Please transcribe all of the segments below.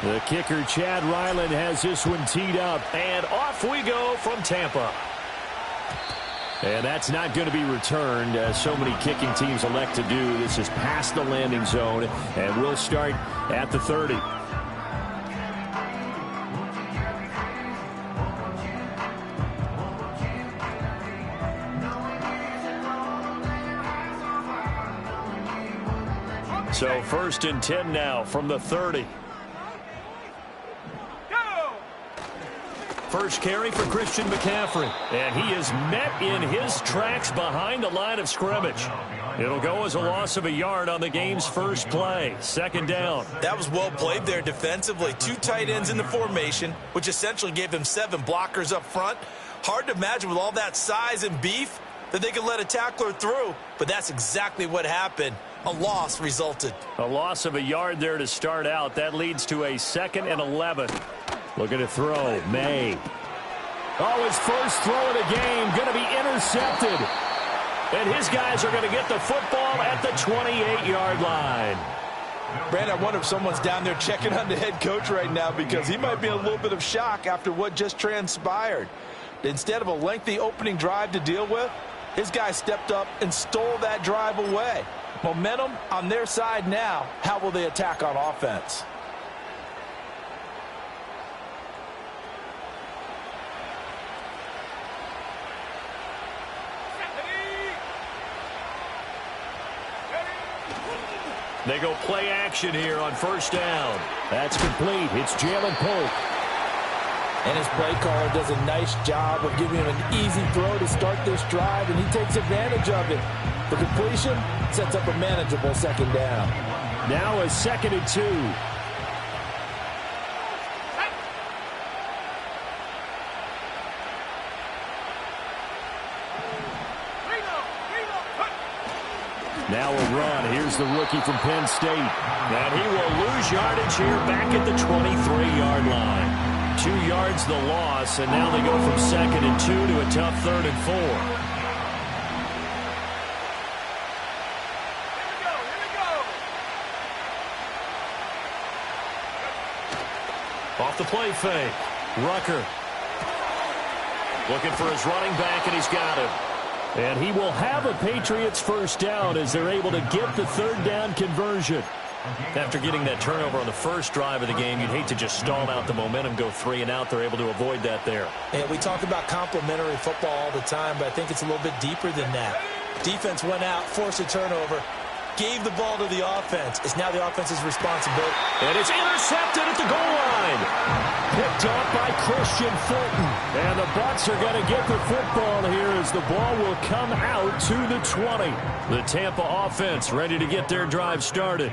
The kicker, Chad Ryland, has this one teed up. And off we go from Tampa. And that's not going to be returned, as so many kicking teams elect to do. This is past the landing zone, and we'll start at the 30. So 1st and 10 now from the 30. First carry for Christian McCaffrey. And he is met in his tracks behind the line of scrimmage. It'll go as a loss of a yard on the game's first play. 2nd down. That was well played there defensively. 2 tight ends in the formation, which essentially gave them 7 blockers up front. Hard to imagine with all that size and beef that they could let a tackler through. But that's exactly what happened. A loss resulted. A loss of a yard there to start out. That leads to a 2nd and 11. Looking to throw. May. Oh, his first throw of the game. Going to be intercepted. And his guys are going to get the football at the 28-yard line. Brandon, I wonder if someone's down there checking on the head coach right now, because he might be in a little bit of shock after what just transpired. Instead of a lengthy opening drive to deal with, his guy stepped up and stole that drive away. Momentum on their side now. How will they attack on offense? They go play action here on 1st down. That's complete. It's Jalen Polk. And his play caller does a nice job of giving him an easy throw to start this drive, and he takes advantage of it. The completion sets up a manageable 2nd down. Now a 2nd and 2. Now a run. Here's the rookie from Penn State. And he will lose yardage here back at the 23-yard line. 2 yards the loss, and now they go from 2nd and 2 to a tough 3rd and 4. Off the play fake. Rucker. Looking for his running back, and he's got him. And he will have a Patriots 1st down as they're able to get the 3rd down conversion. After getting that turnover on the first drive of the game, you'd hate to just stall out the momentum, go 3 and out. They're able to avoid that there. And we talk about complementary football all the time, but I think it's a little bit deeper than that. Defense went out, forced a turnover, gave the ball to the offense. It's now the offense's responsibility. And it's intercepted at the goal line. Picked up by Christian Fulton. And the Bucks are going to get the football here as the ball will come out to the 20. The Tampa offense ready to get their drive started.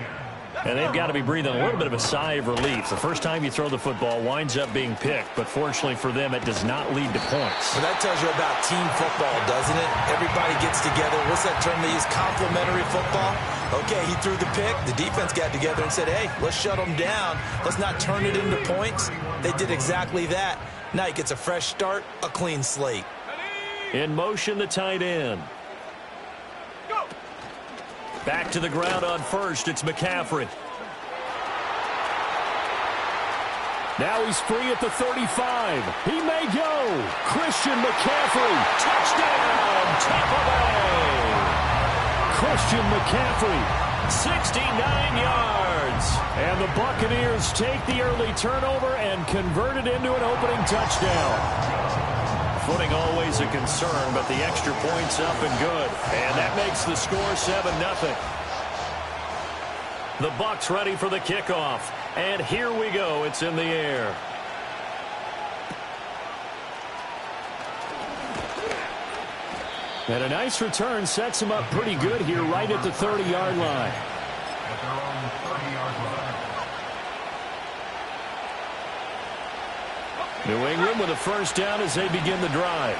And they've got to be breathing a little bit of a sigh of relief. The first time you throw the football winds up being picked, but fortunately for them, it does not lead to points. Well, that tells you about team football, doesn't it? Everybody gets together. What's that term they use? Complementary football? Okay, he threw the pick. The defense got together and said, hey, let's shut them down. Let's not turn it into points. They did exactly that. Now he gets a fresh start, a clean slate. In motion, the tight end. Back to the ground on 1st. It's McCaffrey. Now he's free at the 35. He may go. Christian McCaffrey. Touchdown, Tampa Bay. Christian McCaffrey, 69 yards. And the Buccaneers take the early turnover and convert it into an opening touchdown. Footing always a concern, but the extra point's up and good. And that makes the score 7-0. The Bucks ready for the kickoff. And here we go. It's in the air. And a nice return sets him up pretty good here right at the 30-yard line. New England with a 1st down as they begin the drive.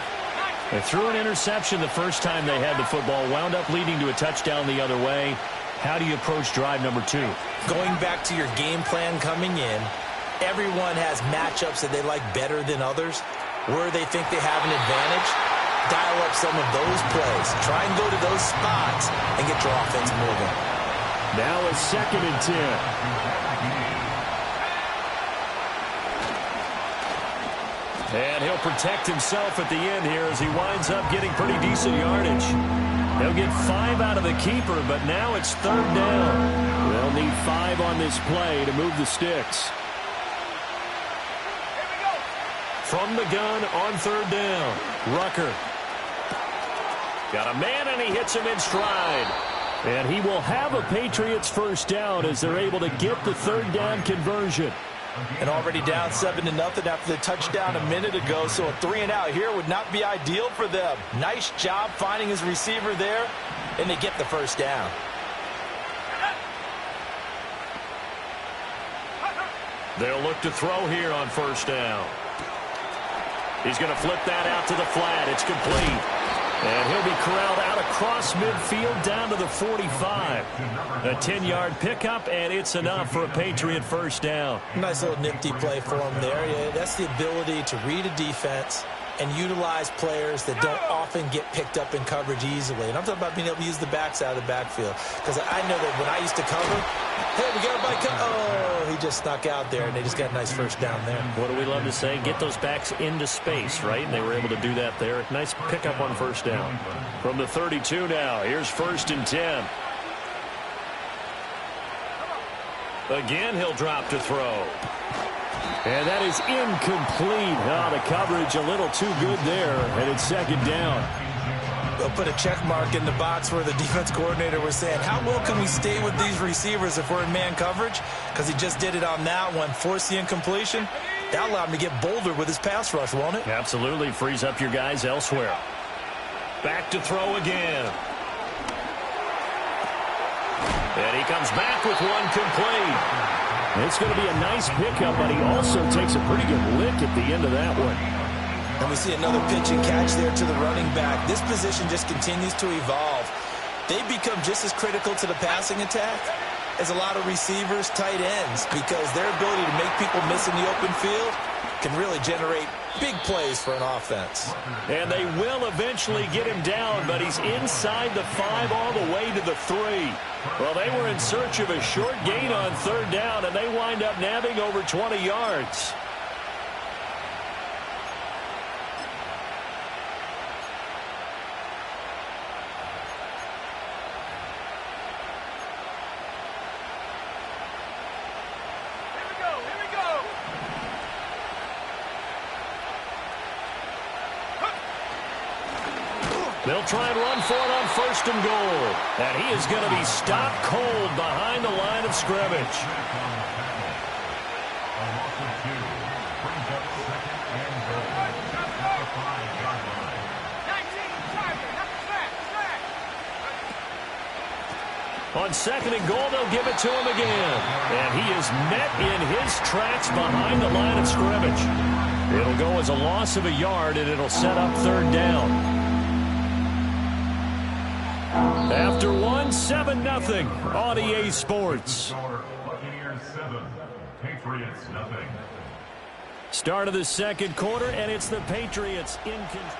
They threw an interception the first time they had the football, wound up leading to a touchdown the other way. How do you approach drive number 2? Going back to your game plan coming in, everyone has matchups that they like better than others. Where they think they have an advantage, dial up some of those plays. Try and go to those spots and get your offense moving. Now a 2nd and 10. And he'll protect himself at the end here as he winds up getting pretty decent yardage. They'll get 5 out of the keeper, but now it's 3rd down. They'll need 5 on this play to move the sticks. From the gun on 3rd down, Rucker. Got a man, and he hits him in stride. And he will have a Patriots first down as they're able to get the 3rd down conversion. And already down 7-0 after the touchdown a minute ago, so a 3-and-out here would not be ideal for them. Nice job finding his receiver there, and they get the first down. They'll look to throw here on 1st down. He's going to flip that out to the flat. It's complete. And he'll be corralled out across midfield down to the 45. A 10-yard pickup, and it's enough for a Patriot first down. Nice little nifty play for him there. Yeah, that's the ability to read a defense and utilize players that don't often get picked up in coverage easily. And I'm talking about being able to use the backs out of the backfield. Because I know that when I used to cover, hey, we got a bike. Oh, he just snuck out there, and they just got a nice first down there. What do we love to say? Get those backs into space, right? And they were able to do that there. Nice pickup on 1st down. From the 32 now, here's 1st and 10. Again, he'll drop to throw. And that is incomplete. Oh, the coverage a little too good there, and it's 2nd down. They'll put a check mark in the box where the defense coordinator was saying, how well can we stay with these receivers if we're in man coverage? Because he just did it on that one, force the incompletion. That allowed him to get bolder with his pass rush, won't it? Absolutely. Frees up your guys elsewhere. Back to throw again. And he comes back with one complete. It's going to be a nice pickup, but he also takes a pretty good lick at the end of that one. And we see another pitch and catch there to the running back. This position just continues to evolve. They become just as critical to the passing attack as a lot of receivers, tight ends, because their ability to make people miss in the open field can really generate big plays for an offense. And they will eventually get him down, but he's inside the 5 all the way to the 3. Well, they were in search of a short gain on 3rd down, and they wind up nabbing over 20 yards. They'll try and run for it on 1st and goal. And he is going to be stopped cold behind the line of scrimmage. On 2nd and goal, they'll give it to him again. And he is met in his tracks behind the line of scrimmage. It'll go as a loss of a yard, and it'll set up 3rd down. After 1, 7-0 on EA Sports. Start of the 2nd quarter, and it's the Patriots in control.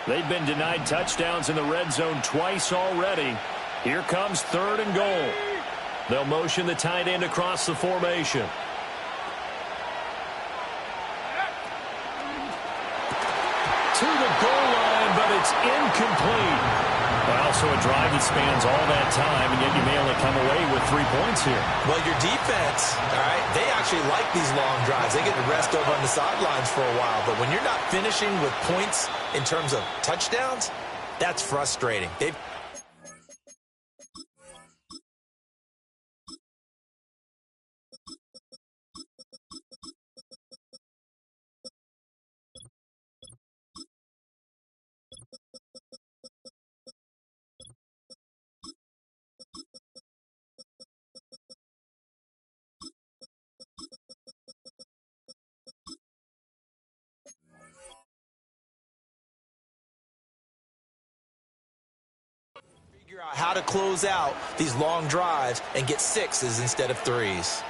They've been denied touchdowns in the red zone twice already. Here comes 3rd and goal. They'll motion the tight end across the formation. To the goal line, but it's incomplete. Also a drive that spans all that time, and yet you may only come away with 3 points here. Well, your defense, all right, they actually like these long drives. They get to rest over on the sidelines for a while. But when you're not finishing with points in terms of touchdowns, that's frustrating. They've Figure out how to close out these long drives and get sixes instead of threes.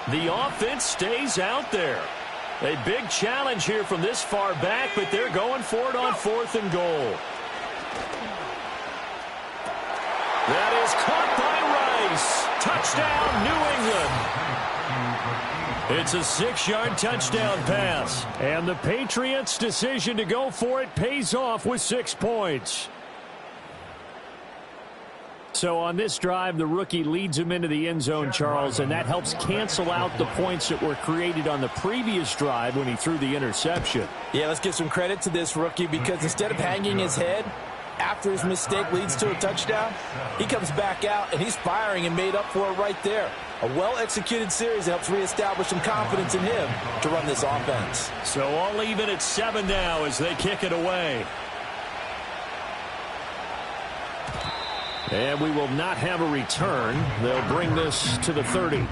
The offense stays out there. A big challenge here from this far back, but they're going for it on 4th and goal. That is caught by Rice. Touchdown, New England. It's a 6-yard touchdown pass. And the Patriots' decision to go for it pays off with 6 points. So on this drive, the rookie leads him into the end zone, Charles, and that helps cancel out the points that were created on the previous drive when he threw the interception. Yeah, let's give some credit to this rookie because instead of hanging his head after his mistake leads to a touchdown, he comes back out and he's firing and made up for it right there. A well-executed series helps reestablish some confidence in him to run this offense. So all even at 7 now as they kick it away. And we will not have a return. They'll bring this to the 30.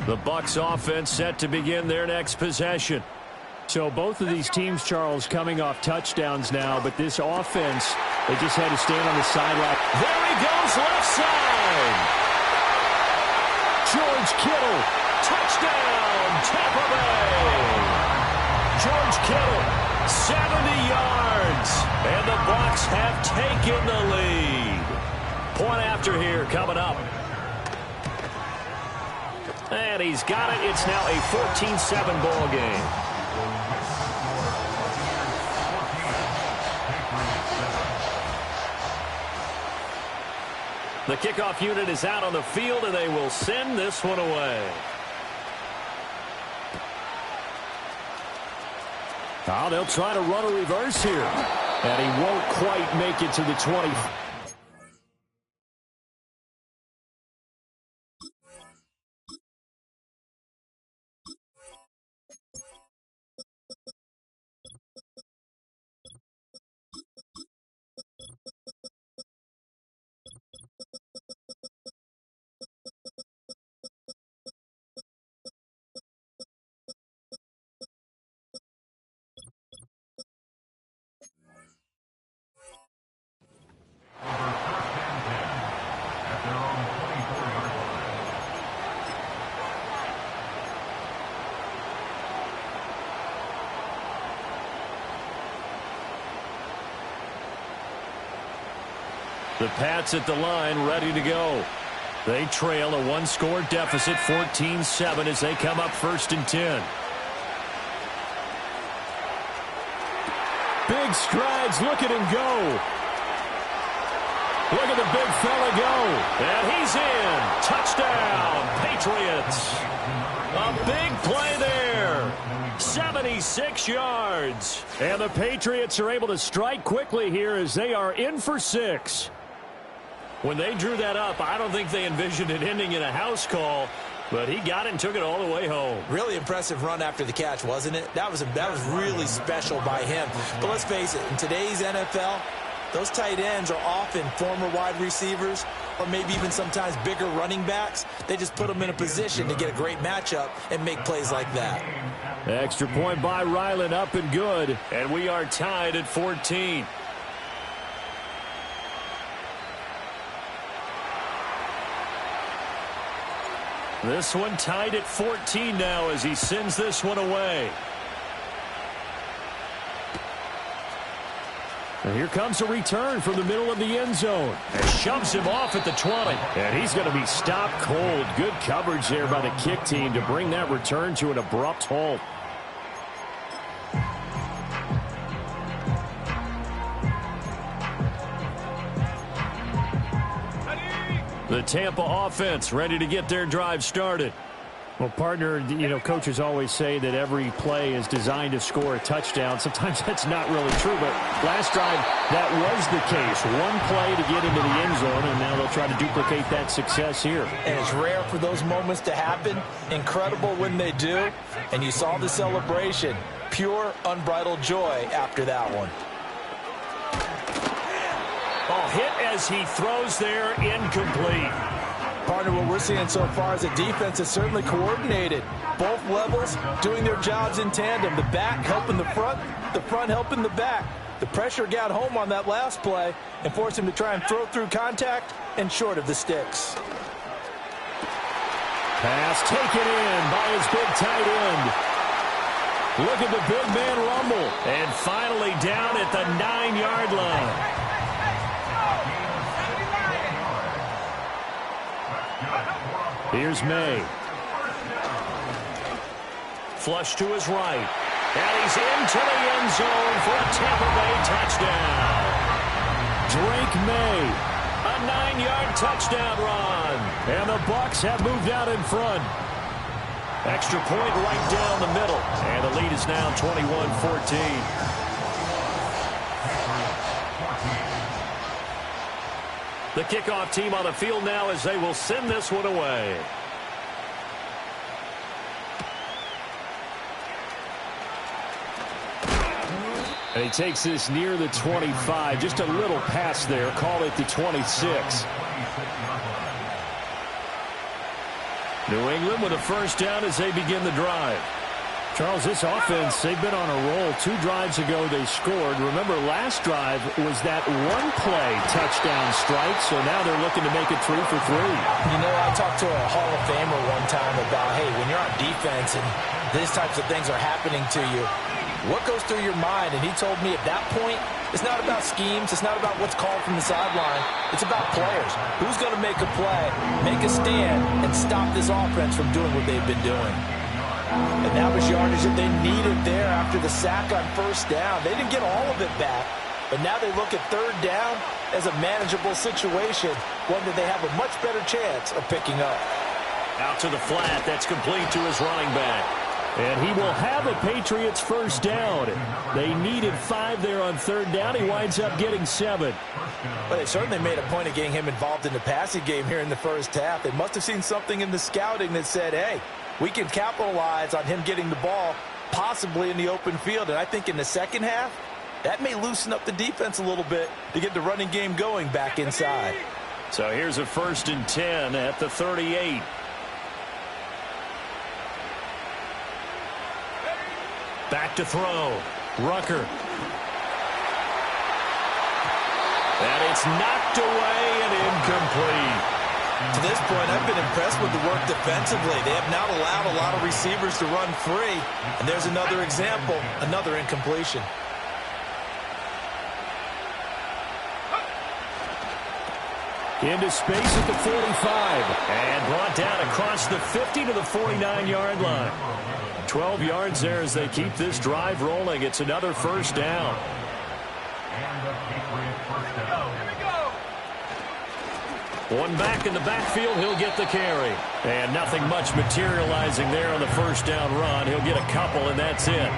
The Bucks offense set to begin their next possession. So both of these teams, Charles, coming off touchdowns now, but this offense, they just had to stand on the sideline. There he goes, left side. George Kittle, touchdown, Tampa Bay. George Kittle, 70 yards, and the Bucks have taken the lead. Point after here coming up. And he's got it. It's now a 14-7 ball game. The kickoff unit is out on the field, and they will send this one away. Oh, they'll try to run a reverse here. And he won't quite make it to the 20. The Pats at the line, ready to go. They trail a 1-score deficit, 14-7, as they come up 1st and 10. Big strides. Look at him go. Look at the big fella go. And he's in. Touchdown, Patriots. A big play there. 76 yards. And the Patriots are able to strike quickly here as they are in for 6. When they drew that up, I don't think they envisioned it ending in a house call, but he got it and took it all the way home. Really impressive run after the catch, wasn't it? That was really special by him. But let's face it, in today's NFL, those tight ends are often former wide receivers or maybe even sometimes bigger running backs. They just put them in a position to get a great matchup and make plays like that. Extra point by Ryland, up and good. And we are tied at 14. This one tied at 14 now as he sends this one away. And here comes a return from the middle of the end zone. And shoves him off at the 20. And he's going to be stopped cold. Good coverage there by the kick team to bring that return to an abrupt halt. The Tampa offense ready to get their drive started. Well, partner, coaches always say that every play is designed to score a touchdown. Sometimes that's not really true, but last drive, that was the case. One play to get into the end zone, and now they'll try to duplicate that success here. And it's rare for those moments to happen. Incredible when they do. And you saw the celebration. Pure, unbridled joy after that one. Oh, hit as he throws there, incomplete. Partner, what we're seeing so far is a defense that's certainly coordinated. Both levels doing their jobs in tandem. The back helping the front helping the back. The pressure got home on that last play and forced him to try and throw through contact and short of the sticks. Pass taken in by his big tight end. Look at the big man rumble. And finally down at the 9-yard line. Here's May. Flush to his right. And he's into the end zone for a Tampa Bay touchdown. Drake May, a 9-yard touchdown run. And the Bucks have moved out in front. Extra point right down the middle. And the lead is now 21-14. The kickoff team on the field now as they will send this one away. And he takes this near the 25. Just a little pass there. Call it the 26. New England with a first down as they begin the drive. Charles, this offense, they've been on a roll. 2 drives ago they scored. Remember, last drive was that one-play touchdown strike, so now they're looking to make it 3 for 3. You know, I talked to a Hall of Famer one time about, hey, when you're on defense and these types of things are happening to you, what goes through your mind? And he told me at that point, it's not about schemes. It's not about what's called from the sideline. It's about players. Who's going to make a play, make a stand, and stop this offense from doing what they've been doing? And that was yardage that they needed there after the sack on first down. They didn't get all of it back, but now they look at third down as a manageable situation, one that they have a much better chance of picking up. Out to the flat. That's complete to his running back. And he will have a Patriots first down. They needed 5 there on third down. He winds up getting 7. Well, they certainly made a point of getting him involved in the passing game here in the first half. They must have seen something in the scouting that said, hey, we can capitalize on him getting the ball possibly in the open field. And I think in the second half, that may loosen up the defense a little bit to get the running game going back inside. So here's a 1st and 10 at the 38. Back to throw. Rucker. And it's knocked away and incomplete. To this point, I've been impressed with the work defensively. They have not allowed a lot of receivers to run free. And there's another example, another incompletion. Into space at the 45. And brought down across the 50 to the 49-yard line. 12 yards there as they keep this drive rolling. It's another first down. One back in the backfield, he'll get the carry. And nothing much materializing there on the first down run. He'll get a couple, and that's it.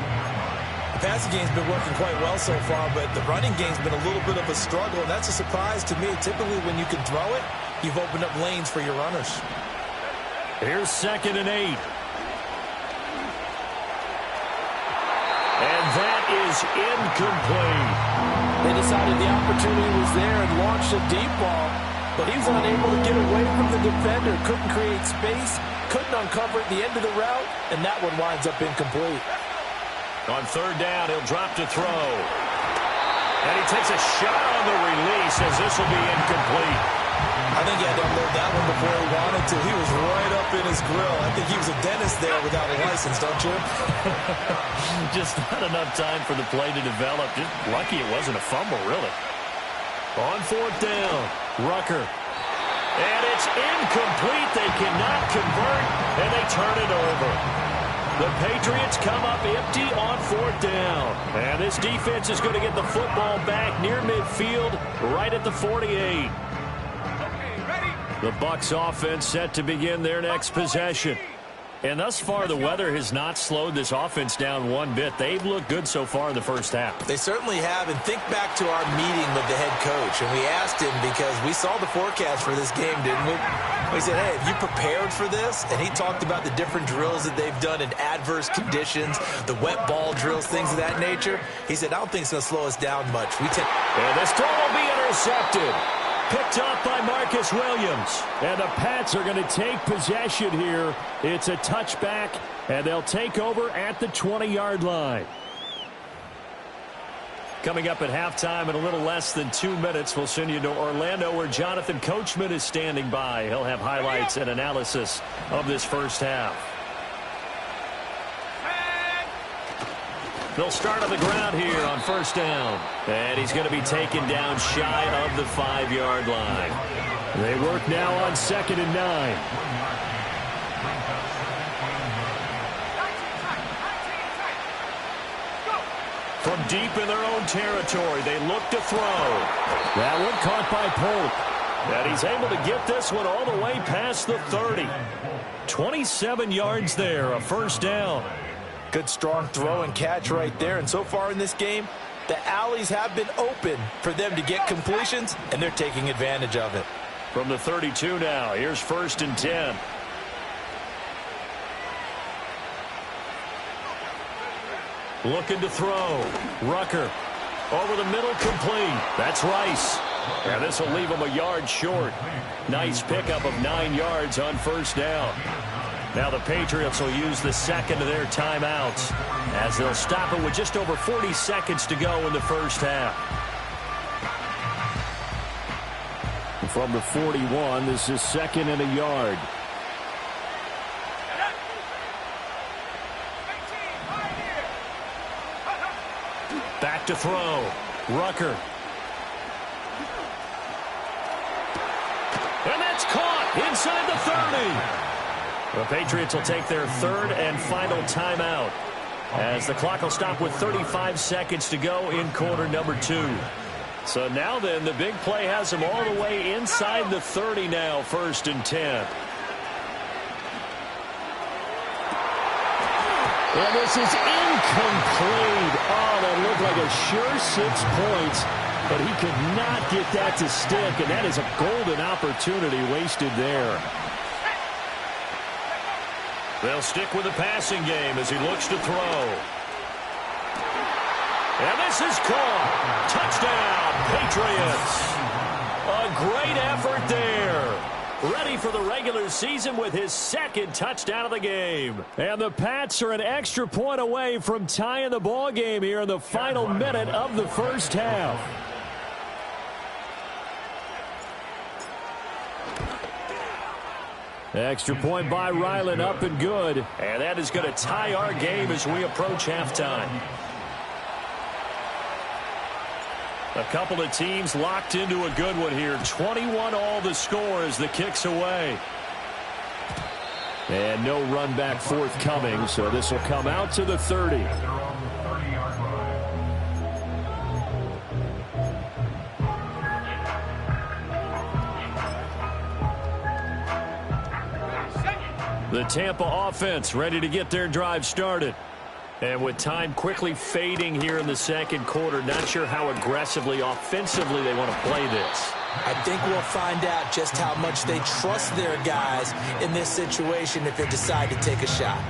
The passing game's been working quite well so far, but the running game's been a little bit of a struggle, and that's a surprise to me. Typically, when you can throw it, you've opened up lanes for your runners. Here's 2nd and 8. And that is incomplete. They decided the opportunity was there and launched a deep ball, but he was unable to get away from the defender, couldn't create space, couldn't uncover at the end of the route, and that one winds up incomplete. On third down, he'll drop to throw. And he takes a shot on the release as this will be incomplete. I think he had to unload that one before he wanted to. He was right up in his grill. I think he was a dentist there without a license, don't you? Just not enough time for the play to develop. Just lucky it wasn't a fumble, really. On fourth down, Rucker. And it's incomplete. They cannot convert, and they turn it over. The Patriots come up empty on fourth down. And this defense is going to get the football back near midfield, right at the 48. The Bucks offense set to begin their next possession. And thus far, the weather has not slowed this offense down one bit. They've looked good so far in the first half. They certainly have. And think back to our meeting with the head coach. And we asked him because we saw the forecast for this game, didn't we? We said, hey, have you prepared for this? And he talked about the different drills that they've done in adverse conditions, the wet ball drills, things of that nature. He said, I don't think it's going to slow us down much. And this throw will be intercepted. intercepted. Picked off by Marcus Williams. And the Pats are going to take possession here. It's a touchback, and they'll take over at the 20-yard line. Coming up at halftime in a little less than 2 minutes, we'll send you to Orlando where Jonathan Coachman is standing by. He'll have highlights and analysis of this first half. They'll start on the ground here on first down. And he's going to be taken down shy of the 5-yard line. They work now on 2nd and 9. From deep in their own territory, they look to throw. That one caught by Polk. And he's able to get this one all the way past the 30. 27 yards there, a first down. Good strong throw and catch right there. And so far in this game, the alleys have been open for them to get completions, and they're taking advantage of it. From the 32 now, here's 1st and 10. Looking to throw. Rucker over the middle, complete. That's Rice. And this will leave him a yard short. Nice pickup of 9 yards on first down. Now the Patriots will use the second of their timeouts as they'll stop it with just over 40 seconds to go in the first half. From the 41, this is 2nd and a yard. Back to throw. Rucker. And that's caught inside the 30. The Patriots will take their 3rd and final timeout as the clock will stop with 35 seconds to go in quarter number 2. So now then, the big play has them all the way inside the 30 now, 1st and 10. And this is incomplete. Oh, that looked like a sure 6 points, but he could not get that to stick, and that is a golden opportunity wasted there. They'll stick with the passing game as he looks to throw. And this is caught. Touchdown, Patriots. A great effort there. Ready for the regular season with his 2nd touchdown of the game. And the Pats are an extra point away from tying the ball game here in the final minute of the first half. Extra point by Ryland, up and good. And that is going to tie our game as we approach halftime. A couple of teams locked into a good one here. 21 all the score as the kick's away. And no run back forthcoming, so this will come out to the 30. The Tampa offense ready to get their drive started. And with time quickly fading here in the second quarter, not sure how aggressively, offensively they want to play this. I think we'll find out just how much they trust their guys in this situation if they decide to take a shot.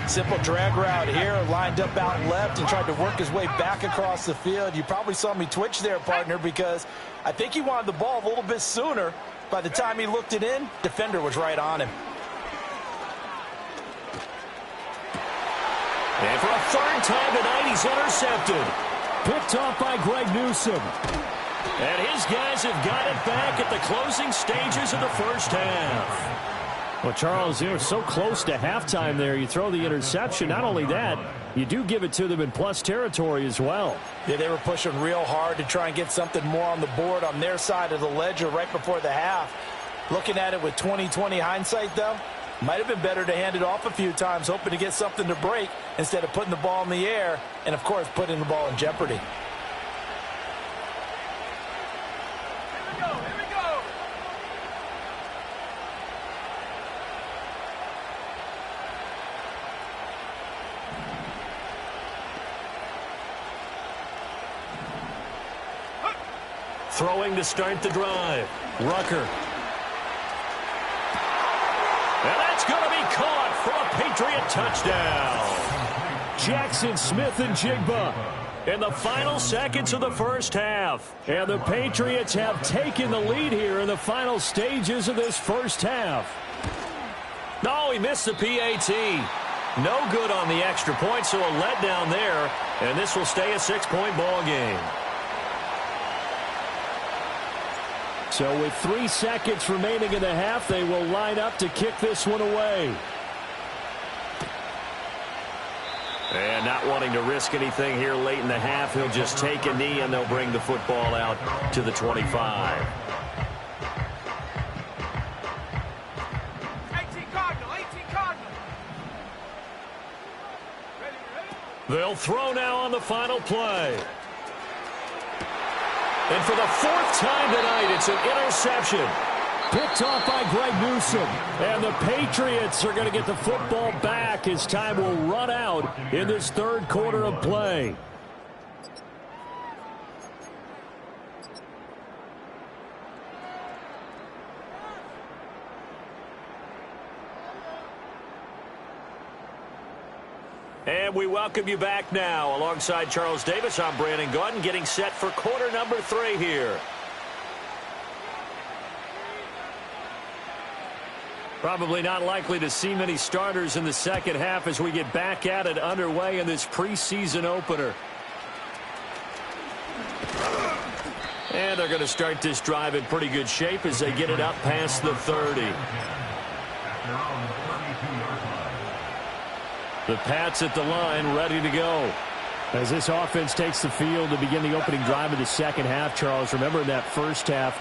Simple drag route here, lined up out left and tried to work his way back across the field. You probably saw me twitch there, partner, because I think he wanted the ball a little bit sooner. By the time he looked it in, defender was right on him. And for a 3rd time tonight, he's intercepted. Picked off by Greg Newsome. And his guys have got it back at the closing stages of the first half. Well, Charles, they were so close to halftime there. You throw the interception. Not only that, you do give it to them in plus territory as well. Yeah, they were pushing real hard to try and get something more on the board on their side of the ledger right before the half. Looking at it with 20/20 hindsight, though, might have been better to hand it off a few times, hoping to get something to break instead of putting the ball in the air and, of course, putting the ball in jeopardy. Here we go. Throwing to start the drive. Rucker. And that's going to be caught for a Patriot touchdown. Jackson Smith and Jigba. In the final seconds of the first half. And the Patriots have taken the lead here in the final stages of this first half. No, he missed the PAT. No good on the extra point, so a letdown there. And this will stay a 6-point ball game. So with 3 seconds remaining in the half, they will line up to kick this one away. And not wanting to risk anything here late in the half, he'll just take a knee and they'll bring the football out to the 25. 18 Cardinal, 18 Cardinal. Ready, ready? They'll throw now on the final play. And for the 4th time tonight, it's an interception. Picked off by Greg Newsome. And the Patriots are going to get the football back as time will run out in this 3rd quarter of play. And we welcome you back now. Alongside Charles Davis, I'm Brandon Gaudin, getting set for quarter number 3 here. Probably not likely to see many starters in the second half as we get back at it underway in this preseason opener. And they're going to start this drive in pretty good shape as they get it up past the 30. The Pats at the line, ready to go. As this offense takes the field to begin the opening drive of the second half, Charles, remember in that first half,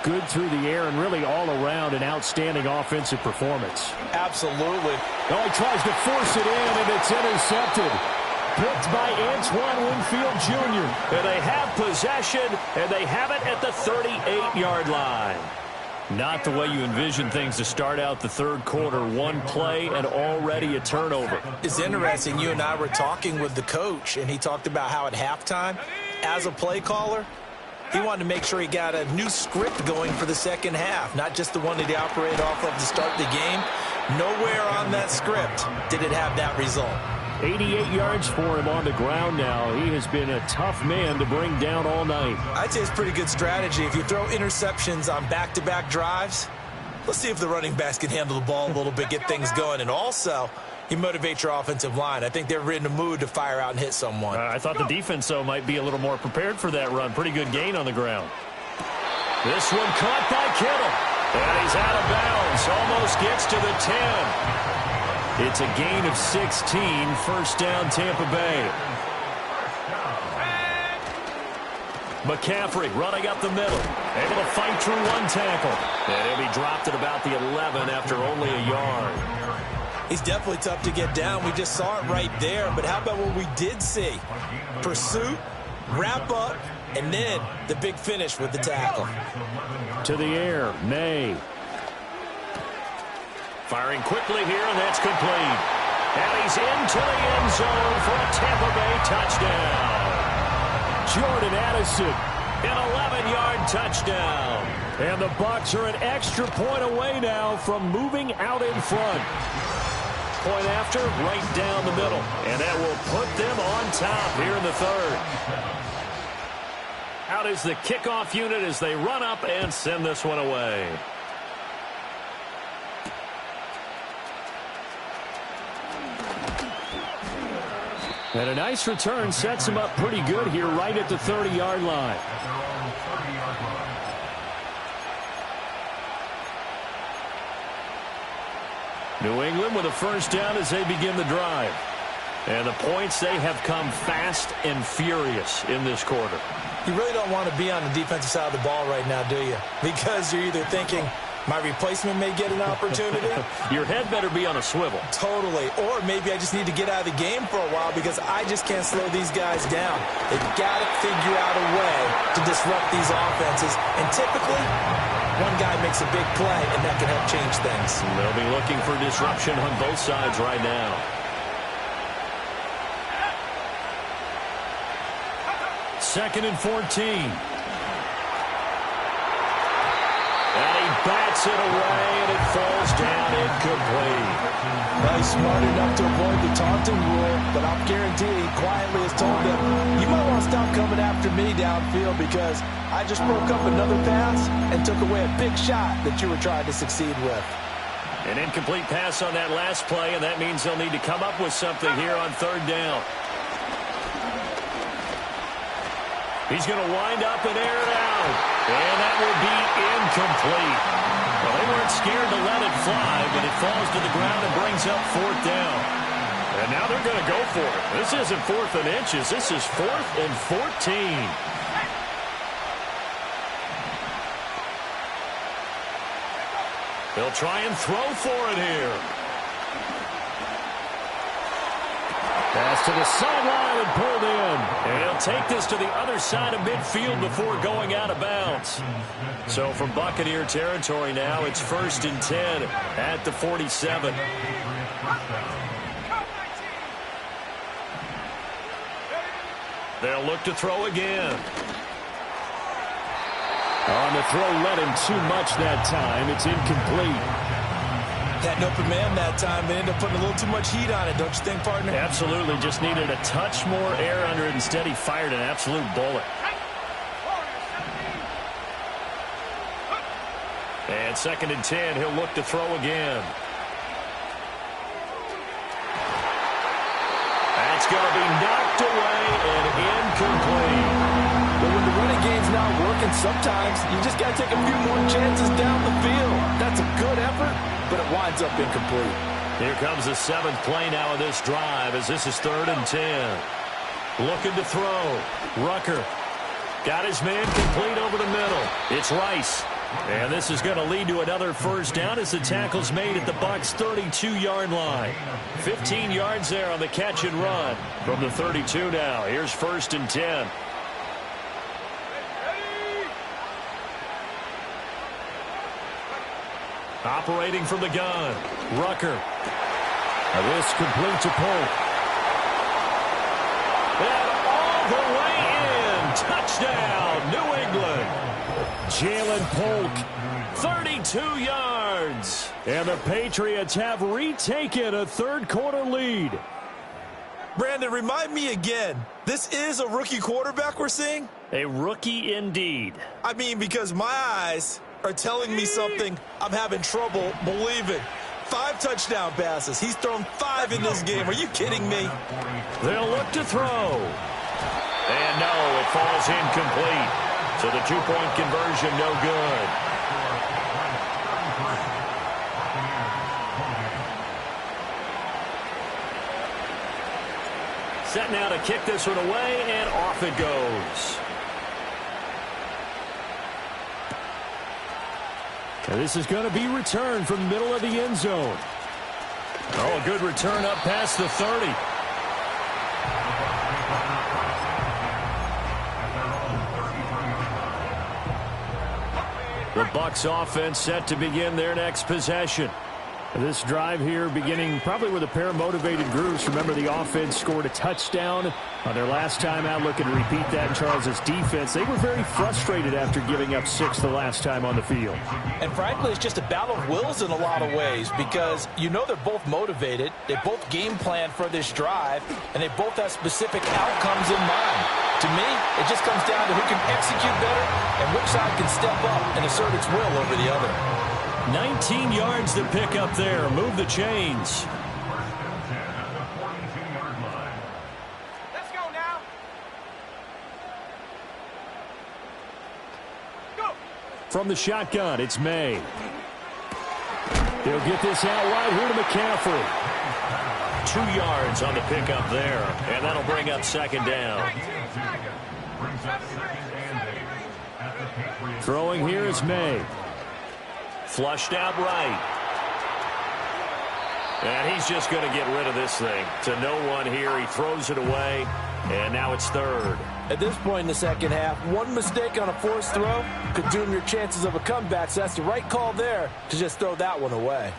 good through the air and really all around an outstanding offensive performance. Absolutely. Oh, he tries to force it in, and it's intercepted. Picked by Antoine Winfield Jr. And they have possession, and they have it at the 38-yard line. Not the way you envision things to start out the 3rd quarter. 1 play and already a turnover. It's interesting. You and I were talking with the coach, and he talked about how at halftime, as a play caller, he wanted to make sure he got a new script going for the second half, not just the one that he operated off of to start the game. Nowhere on that script did it have that result. 88 yards for him on the ground now. He has been a tough man to bring down all night. I'd say it's pretty good strategy. If you throw interceptions on back-to-back drives, let's see if the running backs can handle the ball a little bit, get things going. And also, you motivate your offensive line. I think they're in the mood to fire out and hit someone. I thought the defense, though, might be a little more prepared for that run. Pretty good gain on the ground. This one caught by Kittle. And he's out of bounds. Almost gets to the 10. It's a gain of 16. First down, Tampa Bay. McCaffrey running up the middle. Able to fight through 1 tackle. And he'll be dropped at about the 11 after only a yard. He's definitely tough to get down. We just saw it right there. But how about what we did see? Pursuit, wrap up, and then the big finish with the tackle. To the air, May. Firing quickly here, and that's complete. And he's into the end zone for a Tampa Bay touchdown. Jordan Addison, an 11-yard touchdown. And the Bucks are an extra point away now from moving out in front. Point after, right down the middle. And that will put them on top here in the 3rd. Out is the kickoff unit as they run up and send this one away. And a nice return sets him up pretty good here right at the 30-yard line. New England with a first down as they begin the drive. And the points, they have come fast and furious in this quarter. You really don't want to be on the defensive side of the ball right now, do you? Because you're either thinking, my replacement may get an opportunity. Your head better be on a swivel. Totally. Or maybe I just need to get out of the game for a while because I just can't slow these guys down. They've got to figure out a way to disrupt these offenses. And typically, one guy makes a big play, and that can help change things. They'll be looking for disruption on both sides right now. Second and 14. And he bats it away, and it falls down incomplete. Well, he's smart enough to avoid the taunting rule, but I'll guarantee he quietly has told them, you might want to stop coming after me downfield because I just broke up another pass and took away a big shot that you were trying to succeed with. An incomplete pass on that last play, and that means they'll need to come up with something here on third down. He's going to wind up and air it out. And that will be incomplete. Well, they weren't scared to let it fly, but it falls to the ground and brings up fourth down. And now they're going to go for it. This isn't 4th and inches. This is 4th and 14. They'll try and throw for it here. Pass to the sideline and pulled in. And he'll take this to the other side of midfield before going out of bounds. So from Buccaneer territory now, it's 1st and 10 at the 47. They'll look to throw again. On the throw, let him too much that time. It's incomplete. Had an open man that time. They ended up putting a little too much heat on it, don't you think, partner? Absolutely. Just needed a touch more air under it. Instead, he fired an absolute bullet. And 2nd and 10. He'll look to throw again. That's going to be knocked away and incomplete. But when the running game's not working, sometimes you just got to take a few more chances down the field. That's a good effort, but it winds up incomplete. Here comes the 7th play now of this drive as this is 3rd and 10. Looking to throw. Rucker got his man complete over the middle. It's Rice. And this is going to lead to another first down as the tackle's made at the Bucks' 32-yard line. 15 yards there on the catch and run from the 32 now. Here's 1st and 10. Operating from the gun. Rucker. This complete to Polk. And all the way in. Touchdown, New England. Jalen Polk, 32 yards. And the Patriots have retaken a third-quarter lead. Brandon, remind me again, this is a rookie quarterback we're seeing? A rookie indeed. I mean, because my eyes are telling me something I'm having trouble believing. 5 touchdown passes. He's thrown 5 in this game. Are you kidding me? They'll look to throw. And no, it falls incomplete. So the 2-point conversion, no good. Set now to kick this one away, and off it goes. And this is going to be returned from the middle of the end zone. Oh, a good return up past the 30. The Bucks offense set to begin their next possession. This drive here beginning probably with a pair of motivated groups. Remember, the offense scored a touchdown on their last time out. Looking to repeat that in Charles' defense. They were very frustrated after giving up 6 the last time on the field. And frankly, it's just a battle of wills in a lot of ways because you know they're both motivated. They both game plan for this drive, and they both have specific outcomes in mind. To me, it just comes down to who can execute better and which side can step up and assert its will over the other. 19 yards to pick up there. Move the chains. Let's go now. Go. From the shotgun, it's May. They'll get this out wide here to McCaffrey. 2 yards on the pickup there, and that'll bring up 2nd down. Throwing here is May. Flushed out right. And he's just going to get rid of this thing to no one here. He throws it away, and now it's 3rd. At this point in the second half, one mistake on a forced throw could doom your chances of a comeback, so that's the right call there to just throw that one away.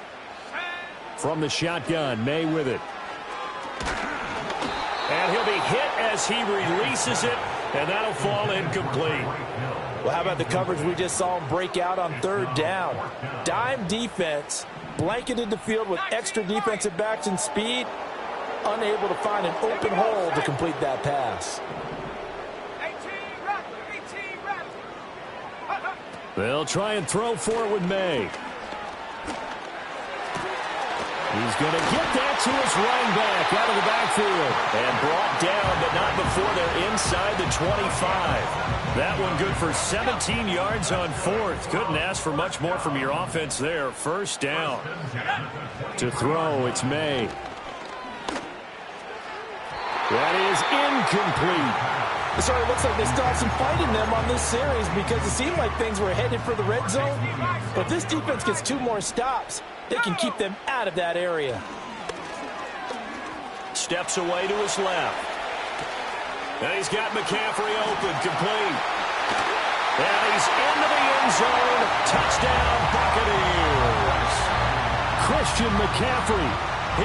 From the shotgun, May with it. And he'll be hit as he releases it, and that'll fall incomplete. Well, how about the coverage we just saw him break out on 3rd down? Dime defense, blanketed the field with extra defensive backs and speed, unable to find an open hole to complete that pass. They'll try and throw for it with May. He's going to get that to his running back out of the backfield. And brought down, but not before they're inside the 25. That one good for 17 yards on fourth. Couldn't ask for much more from your offense there. First down. To throw, it's May. That is incomplete. So it looks like they still have some fight in them on this series because it seemed like things were headed for the red zone. But this defense gets 2 more stops. They can keep them out of that area. Steps away to his left. And he's got McCaffrey open, complete. And he's into the end zone. Touchdown, Buccaneers. Christian McCaffrey.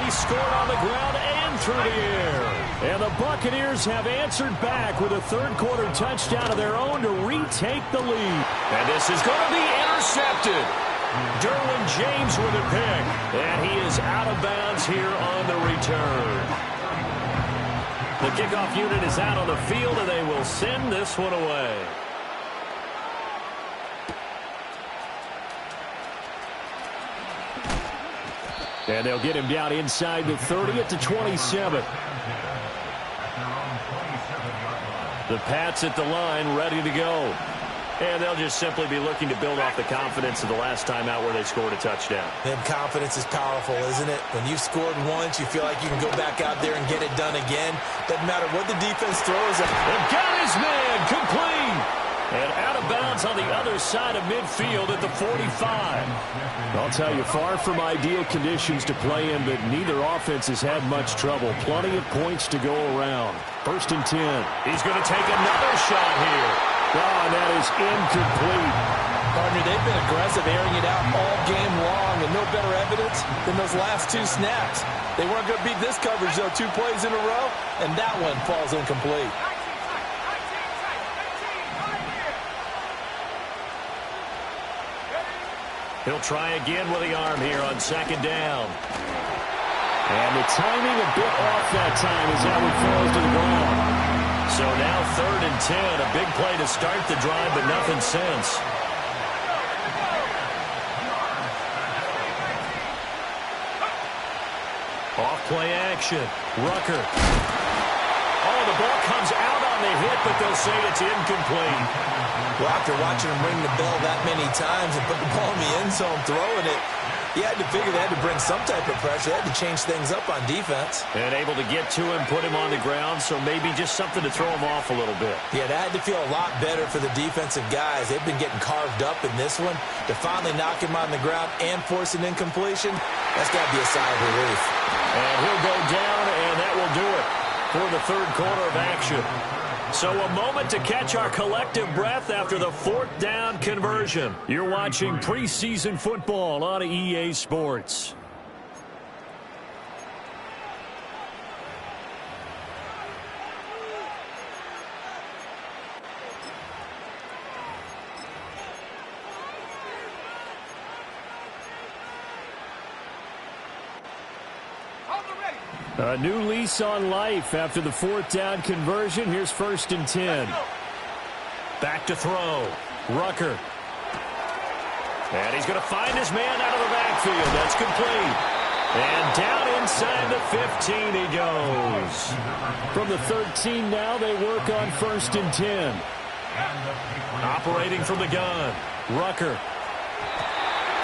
He scored on the ground and through the air. And the Buccaneers have answered back with a third-quarter touchdown of their own to retake the lead. And this is going to be intercepted. Derwin James with a pick. And he is out of bounds here on the return. The kickoff unit is out on the field, and they will send this one away. And they'll get him down inside the 30 at the 27. The Pats at the line, ready to go. And they'll just simply be looking to build off the confidence of the last time out where they scored a touchdown. And confidence is powerful, isn't it? When you've scored once, you feel like you can go back out there and get it done again. Doesn't matter what the defense throws. And got his man, complete. And out of bounds on the other side of midfield at the 45. I'll tell you, far from ideal conditions to play in, but neither offense has had much trouble. Plenty of points to go around. 1st and 10. He's going to take another shot here. Oh, and that is incomplete. Partner, they've been aggressive, airing it out all game long, and no better evidence than those last 2 snaps. They weren't going to beat this coverage, though, 2 plays in a row, and that one falls incomplete. He'll try again with the arm here on 2nd down. And the timing a bit off that time as that one falls to the ground. So now 3rd and 10. A big play to start the drive, but nothing since. Off-play action. Rucker. Oh, the ball comes out on the hit, but they'll say it's incomplete. Well, after watching him ring the bell that many times and put the ball in the end zone, throwing it, he had to figure they had to bring some type of pressure. They had to change things up on defense. And able to get to him, put him on the ground, so maybe just something to throw him off a little bit. Yeah, that had to feel a lot better for the defensive guys. They've been getting carved up in this one. To finally knock him on the ground and force an incompletion, that's got to be a sigh of relief. And he'll go down, and that will do it for the 3rd quarter of action. So a moment to catch our collective breath after the 4th down conversion. You're watching preseason football on EA Sports. A new lease on life after the 4th down conversion. Here's 1st and 10. Back to throw. Rucker. And he's going to find his man out of the backfield. That's complete. And down inside the 15 he goes. From the 13 now, they work on 1st and 10. Operating from the gun. Rucker.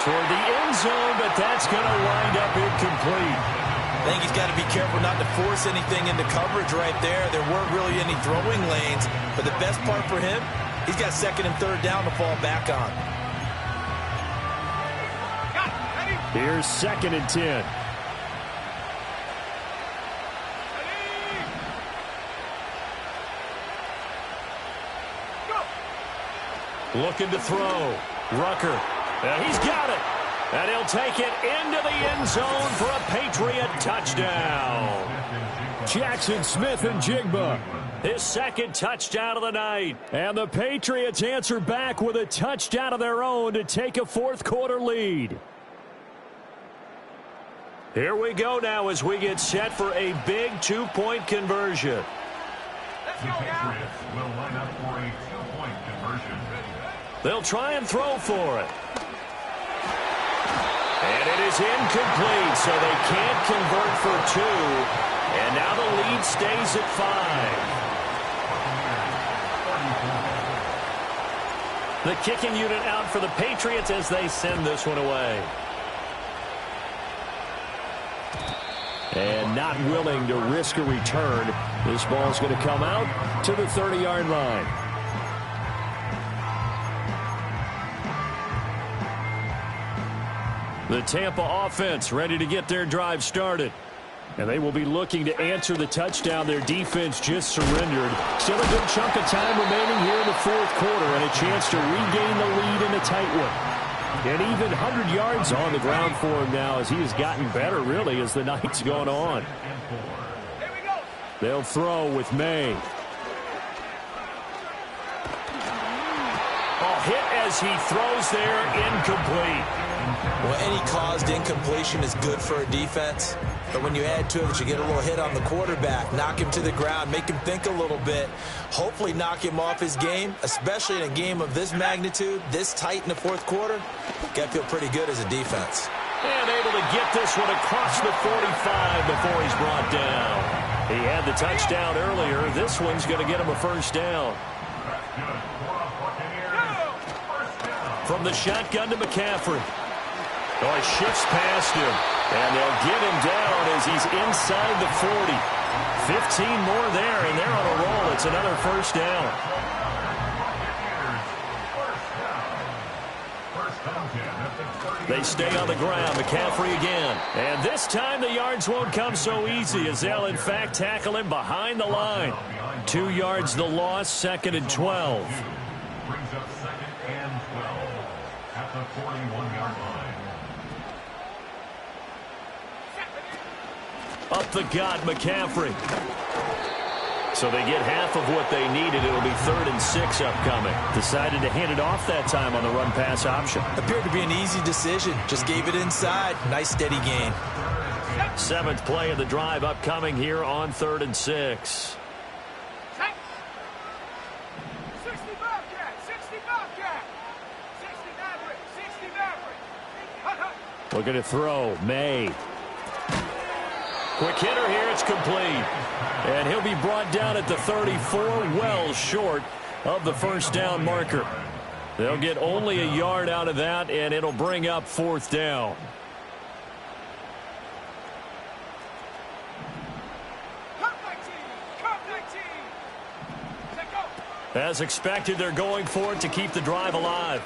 Toward the end zone, but that's going to wind up incomplete. I think he's got to be careful not to force anything into coverage right there. There weren't really any throwing lanes. But the best part for him, he's got 2nd and 3rd down to fall back on. Here's 2nd and 10. Looking to throw. Rucker. And he's got it. And he'll take it into the end zone for a Patriot touchdown. Jackson Smith and Jigba. His 2nd touchdown of the night. And the Patriots answer back with a touchdown of their own to take a 4th quarter lead. Here we go now as we get set for a big two-point conversion. Let's go now. Will line up for a two-point conversion. They'll try and throw for it. And it is incomplete, so they can't convert for two. And now the lead stays at 5. The kicking unit out for the Patriots as they send this one away. And not willing to risk a return. This ball's going to come out to the 30-yard line. The Tampa offense ready to get their drive started. And they will be looking to answer the touchdown their defense just surrendered. Still a good chunk of time remaining here in the fourth quarter and a chance to regain the lead in a tight one. And even 100 yards on the ground for him now as he has gotten better, really, as the night's gone on. They'll throw with May. Hit as he throws there, incomplete. Well, any caused incompletion is good for a defense. But when you add to it that you get a little hit on the quarterback, knock him to the ground, make him think a little bit, hopefully knock him off his game, especially in a game of this magnitude, this tight in the fourth quarter, got to feel pretty good as a defense. And able to get this one across the 45 before he's brought down. He had the touchdown earlier. This one's going to get him a first down. From the shotgun to McCaffrey. Oh, he shifts past him. And they'll get him down as he's inside the 40. 15 more there, and they're on a roll. It's another first down. They stay on the ground. McCaffrey again. And this time the yards won't come so easy as they'll, in fact, tackle him behind the line. 2 yards the loss, 2nd and 12. Brings up 2nd and 12 at the 41-yard line. Up the gut, McCaffrey. So they get half of what they needed. It'll be 3rd and 6 upcoming. Decided to hand it off that time on the run-pass option. Appeared to be an easy decision. Just gave it inside. Nice steady gain. 7th play of the drive upcoming here on 3rd and 6. 60 Bobcat, 60 Bobcat, 60 Maverick, 60 Maverick. Looking to throw, May. Quick hitter here, it's complete. And he'll be brought down at the 34, well short of the first down marker. They'll get only a yard out of that, and it'll bring up 4th down. As expected, they're going for it to keep the drive alive.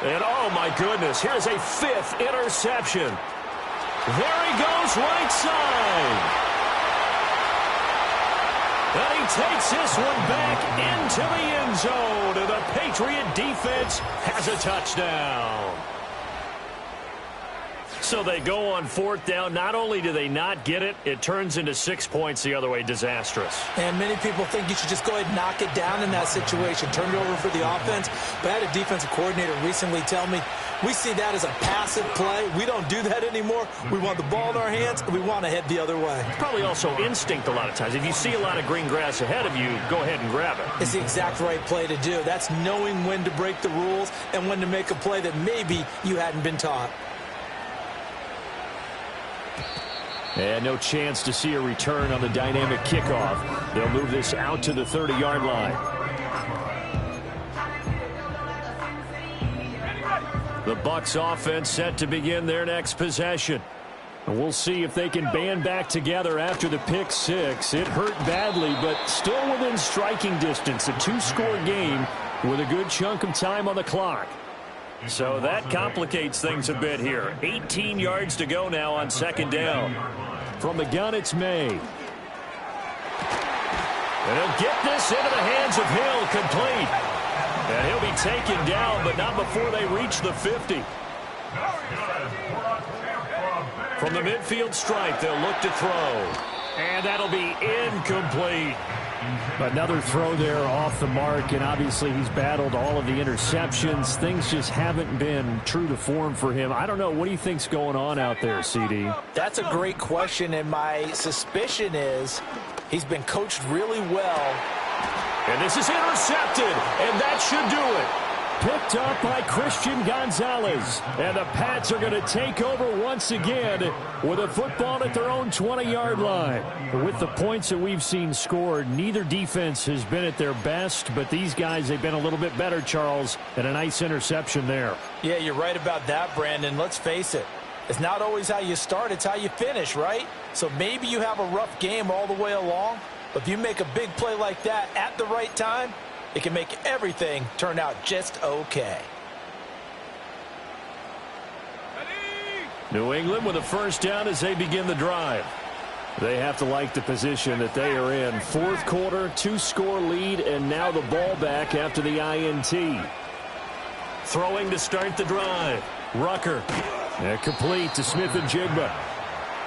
And oh my goodness, here's a 5th interception. There he goes, right side. And he takes this one back into the end zone. And the Patriot defense has a touchdown. So they go on 4th down. Not only do they not get it, it turns into 6 points the other way. Disastrous. And many people think you should just go ahead and knock it down in that situation. Turn it over for the offense. But I had a defensive coordinator recently tell me, we see that as a passive play. We don't do that anymore. We want the ball in our hands, and we want to head the other way. Probably also instinct a lot of times. If you see a lot of green grass ahead of you, go ahead and grab it. It's the exact right play to do. That's knowing when to break the rules and when to make a play that maybe you hadn't been taught. And no chance to see a return on the dynamic kickoff. They'll move this out to the 30-yard line. The Bucks offense set to begin their next possession. And we'll see if they can band back together after the pick 6. It hurt badly, but still within striking distance. A 2-score game with a good chunk of time on the clock. So that complicates things a bit here. 18 yards to go now on 2nd down. From the gun, it's May. And he'll get this into the hands of Hill, complete. And he'll be taken down, but not before they reach the 50. From the midfield stripe, they'll look to throw. And that'll be incomplete. Another throw there off the mark, and obviously he's battled all of the interceptions. Things just haven't been true to form for him. I don't know. What do you think's going on out there, CD? That's a great question, and my suspicion is he's been coached really well. And this is intercepted, and that should do it. Picked up by Christian Gonzalez. And the Pats are going to take over once again with a football at their own 20-yard line. With the points that we've seen scored, neither defense has been at their best, but these guys, they've been a little bit better, Charles, and a nice interception there. Yeah, you're right about that, Brandon. Let's face it. It's not always how you start, it's how you finish, right? So maybe you have a rough game all the way along, but if you make a big play like that at the right time, it can make everything turn out just okay. New England with a first down as they begin the drive. They have to like the position that they are in. Fourth quarter, 2-score lead, and now the ball back after the INT. Throwing to start the drive. Rucker. Complete to Smith and Jigba.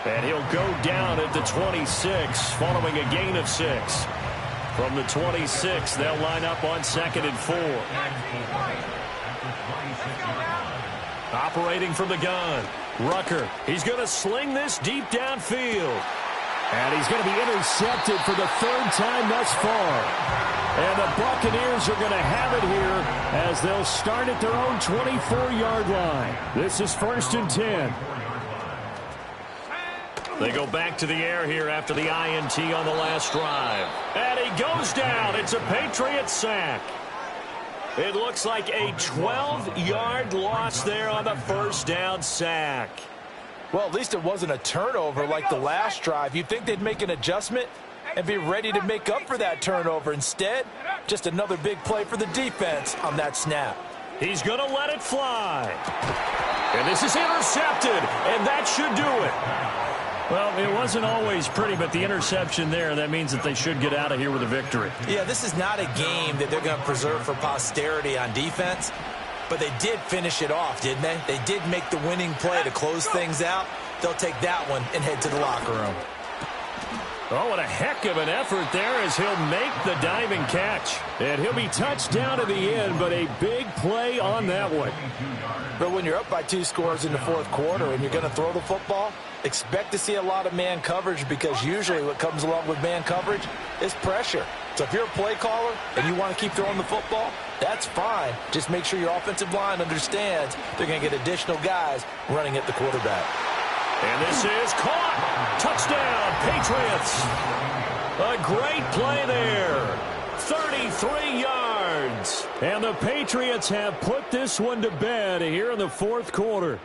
And he'll go down at the 26 following a gain of 6. From the 26, they'll line up on 2nd and 4. Operating from the gun. Rucker. He's going to sling this deep downfield. And he's going to be intercepted for the 3rd time thus far. And the Buccaneers are going to have it here as they'll start at their own 24-yard line. This is 1st and 10. They go back to the air here after the INT on the last drive. And he goes down. It's a Patriot sack. It looks like a 12-yard loss there on the first down sack. Well, at least it wasn't a turnover like the last drive. You'd think they'd make an adjustment and be ready to make up for that turnover. Instead, just another big play for the defense on that snap. He's going to let it fly. And this is intercepted, and that should do it. Well, it wasn't always pretty, but the interception there, that means that they should get out of here with a victory. Yeah, this is not a game that they're going to preserve for posterity on defense, but they did finish it off, didn't they? They did make the winning play to close things out. They'll take that one and head to the locker room. Oh, what a heck of an effort there as he'll make the diving catch. And he'll be touched down to the end, but a big play on that one. But when you're up by 2 scores in the 4th quarter and you're going to throw the football, expect to see a lot of man coverage, because usually what comes along with man coverage is pressure. So if you're a play caller and you want to keep throwing the football, that's fine. Just make sure your offensive line understands they're going to get additional guys running at the quarterback. And this is caught. Touchdown, Patriots. A great play there. 33 yards. And the Patriots have put this one to bed here in the 4th quarter.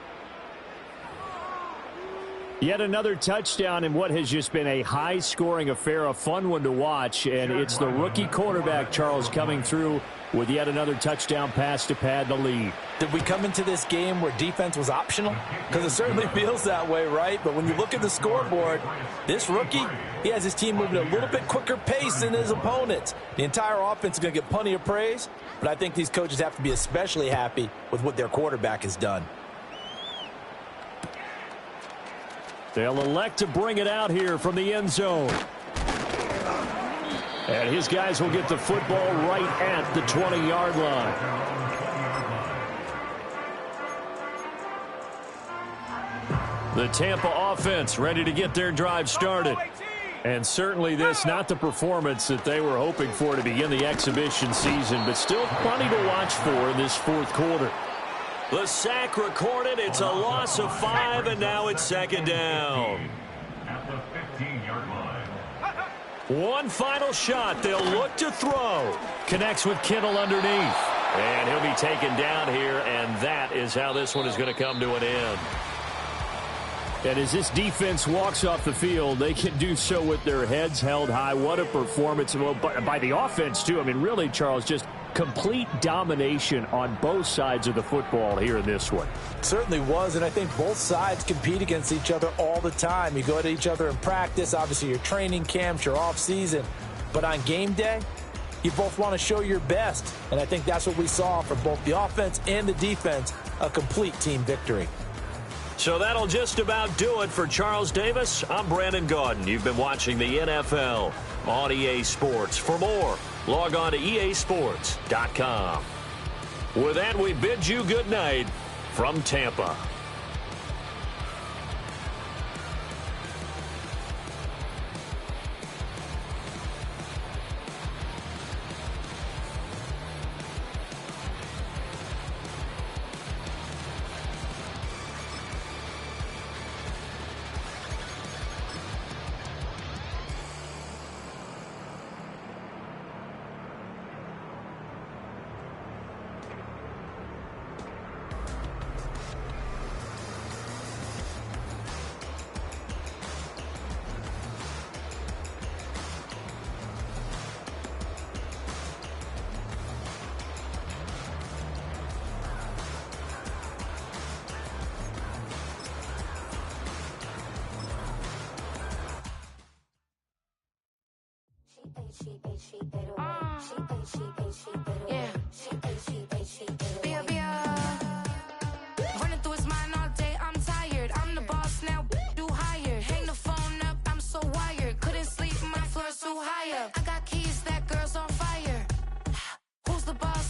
Yet another touchdown in what has just been a high-scoring affair, a fun one to watch. And it's the rookie quarterback, Charles, coming through with yet another touchdown pass to pad the lead. Did we come into this game where defense was optional? Because it certainly feels that way, right? But when you look at the scoreboard, this rookie, he has his team moving at a little bit quicker pace than his opponents. The entire offense is going to get plenty of praise, but I think these coaches have to be especially happy with what their quarterback has done. They'll elect to bring it out here from the end zone. And his guys will get the football right at the 20-yard line. The Tampa offense ready to get their drive started. And certainly this, not the performance that they were hoping for to begin the exhibition season, but still plenty to watch for in this 4th quarter. The sack recorded. It's a loss of 5, and now it's 2nd down. At the 15-yard line. One final shot. They'll look to throw. Connects with Kittle underneath. And he'll be taken down here, and that is how this one is going to come to an end. And as this defense walks off the field, they can do so with their heads held high. What a performance by the offense, too. I mean, really, Charles, just complete domination on both sides of the football here in this one. Certainly was, and I think both sides compete against each other all the time. You go at each other in practice, obviously your training camps, your off-season, but on game day, you both want to show your best, and I think that's what we saw from both the offense and the defense, a complete team victory. So that'll just about do it for Charles Davis. I'm Brandon Gaudin. You've been watching the NFL on EA Sports. For more, log on to easports.com. With that, we bid you good night from Tampa. Yeah.